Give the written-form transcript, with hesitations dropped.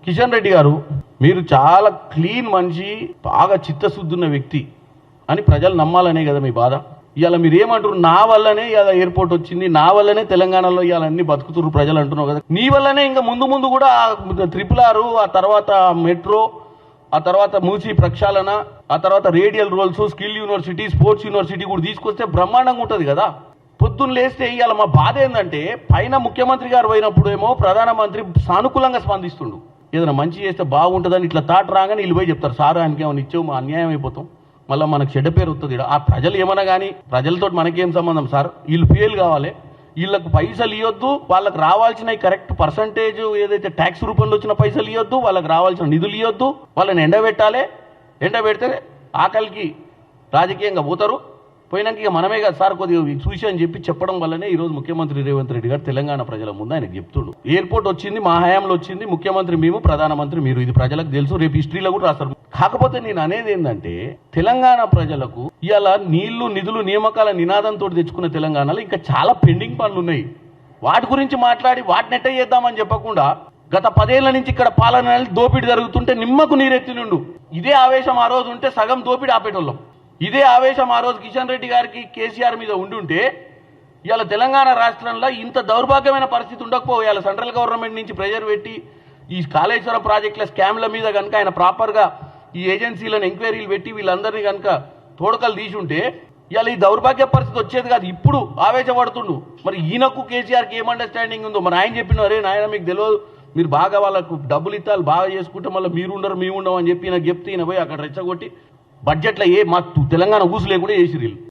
కిషన్ రెడ్డి గారు, మీరు చాలా క్లీన్ మనిషి, బాగా చిత్తశుద్ధి ఉన్న వ్యక్తి అని ప్రజలు నమ్మాలనే కదా మీ బాధ. ఇవాళ మీరు ఏమంటారు? నా వల్లనే ఇవాళ ఎయిర్పోర్ట్ వచ్చింది, నా వల్లనే తెలంగాణలో ఇవాళ అన్ని బతుకుతున్నారు ప్రజలు అంటున్నావు కదా. నీ వల్లనే ఇంకా ముందు కూడా RRR, ఆ తర్వాత మెట్రో, ఆ తర్వాత మూసీ ప్రక్షాళన, ఆ తర్వాత radial roads, skill university, sports university కూడా తీసుకొస్తే బ్రహ్మాండంగా ఉంటుంది కదా. పొద్దున్న లేస్తే ఇవాళ మా బాధ ఏంటంటే, పైన ముఖ్యమంత్రి గారు పోయినప్పుడు ఏమో ప్రధానమంత్రి సానుకూలంగా స్పందిస్తుండు, ఏదైనా మంచి చేస్తే బాగుంటుందని. ఇట్లా తాట రాగానే వీళ్ళు పోయి చెప్తారు, సార్ ఆయనకి ఏమైనా ఇచ్చావు, మా అన్యాయం అయిపోతాం, మళ్ళీ మనకు చెడ్డ పేరు వస్తుంది. ఆ ప్రజలు ఏమన్నా కానీ ప్రజలతో మనకేం సంబంధం సార్? వీళ్ళు ఫెయిల్ కావాలి, వీళ్ళకు పైసలు ఇవ్వద్దు, వాళ్ళకి రావాల్సిన కరెక్ట్ పర్సంటేజ్ ఏదైతే ట్యాక్స్ రూపంలో వచ్చిన పైసలు ఇవ్వద్దు, వాళ్ళకి రావాల్సిన నిధులు ఇవ్వద్దు, వాళ్ళని ఎండబెట్టాలి. ఎండబెడితే ఆకలికి రాజకీయంగా పోతారు. పోయినాక ఇక మనమే కదా సార్ కొద్దిగా చూసి అని చెప్పి చెప్పడం వల్లనే ఈరోజు ముఖ్యమంత్రి రేవంత్ రెడ్డి గారు తెలంగాణ ప్రజల ముందు ఆయనకు చెప్తుడు, ఎయిర్పోర్ట్ వచ్చింది మా హయాంలో వచ్చింది, ముఖ్యమంత్రి మేము, ప్రధానమంత్రి మీరు, ఇది ప్రజలకు తెలుసు, రేపు హిస్టరీలో కూడా రాస్తారు. కాకపోతే నేను అనేది ఏంటంటే, తెలంగాణ ప్రజలకు ఇవాళ నీళ్లు, నిధులు, నియామకాల నినాదంతో తెచ్చుకున్న తెలంగాణలో ఇంకా చాలా పెండింగ్ పనులు ఉన్నాయి. వాటి గురించి మాట్లాడి వాటిని ఎట్ట చేద్దామని చెప్పకుండా, గత 10 ఏళ్ల నుంచి ఇక్కడ పాలన దోపిడీ జరుగుతుంటే నిమ్మకు నీరెత్తి నుండు. ఇదే ఆవేశం ఆ రోజు ఉంటే సగం దోపిడీ ఆపేటోళ్ళం. ఇదే ఆవేశం ఆ రోజు కిషన్ రెడ్డి గారికి, కేసీఆర్ మీద ఉండుంటే ఇవాళ తెలంగాణ రాష్ట్రంలో ఇంత దౌర్భాగ్యమైన పరిస్థితి ఉండకపో. ఇవాళ సెంట్రల్ గవర్నమెంట్ నుంచి ప్రెజర్ పెట్టి ఈ కాళేశ్వరం ప్రాజెక్టుల స్కామ్ల మీద కనుక ఆయన ప్రాపర్గా ఈ ఏజెన్సీలను ఎంక్వైరీలు పెట్టి వీళ్ళందరినీ కనుక తోడకలు తీసుంటే ఇవాళ ఈ దౌర్భాగ్య పరిస్థితి వచ్చేది కాదు. ఇప్పుడు ఆవేశపడుతుండు. మరి ఈయనకు కేసీఆర్కి ఏం అండర్స్టాండింగ్ ఉందో మరి ఆయన చెప్పిన, అరే నాయన మీకు తెలియదు, మీరు బాగా వాళ్ళకు డబ్బులు ఇస్తాలు బాగా చేసుకుంటే మళ్ళీ మీరు ఉండరు మేము ఉండవు అని చెప్పి నాకు చెప్తే ఈయన పోయి అక్కడ రెచ్చగొట్టి బడ్జెట్లో మా తెలంగాణ ఊసు లేకుండా చేసిరు వీళ్ళు.